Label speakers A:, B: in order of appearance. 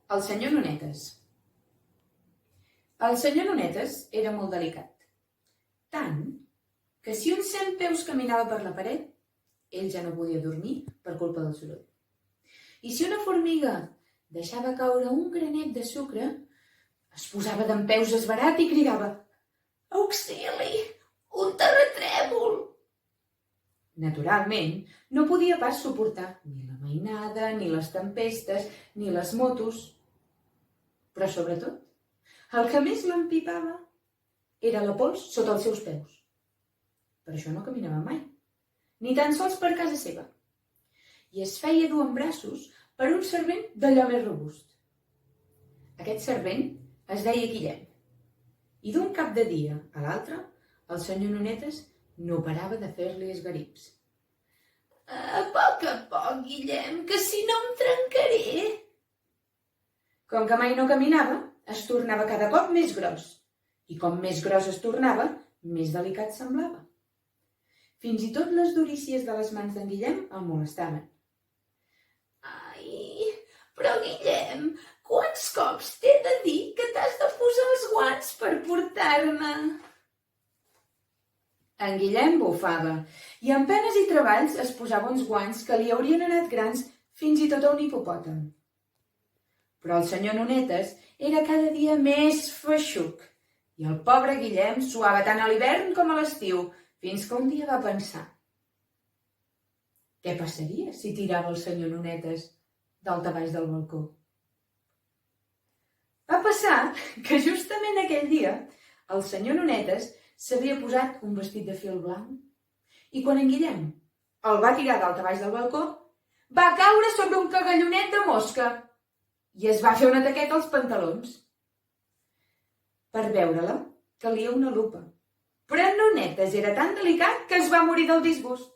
A: El senyor Nonetes. El senyor Nonetes era molt delicat. Tant que si un centpeus caminava per la paret, ell ja no podia dormir per culpa del soroll. I si una formiga deixava caure un granet de sucre, es posava dempeus esverat i cridava: «Auxili! Un terratrèmol!» Naturalment, no podia pas suportar ni la mainada, ni les tempestes, ni les motos. Però, sobretot, el que més l'empipava era la pols sota els seus peus. Per això no caminava mai, ni tan sols per casa seva. I es feia dur en braços per un servent d'allò més robust. Aquest servent es deia Guillem. I d'un cap de dia a l'altre, el senyor Nonetes no parava de fer-li esgarips. «A poc, Guillem, que si no em trencaré!» Com que mai no caminava, es tornava cada cop més gros. I com més gros es tornava, més delicat semblava. Fins i tot les durícies de les mans d'en Guillem el molestaven. «Ai, però Guillem, quants cops t'he de dir que t'has de posar els guants per portar-me?» En Guillem bufava i amb penes i treballs es posava uns guants que li haurien anat grans fins i tot a un hipopòtam. Però el senyor Nonetes era cada dia més feixuc i el pobre Guillem suava tant a l'hivern com a l'estiu, fins que un dia va pensar: què passaria si tirava el senyor Nonetes dalt a baix del balcó? Va passar que justament aquell dia el senyor Nonetes s'havia posat un vestit de fil blanc i quan en Guillem el va tirar dalt a baix del balcó, va caure sobre un cagallonet de mosca i es va fer una taqueta als pantalons. Per veure-la calia una lupa, però en Nonetes era tan delicat que es va morir del disgust.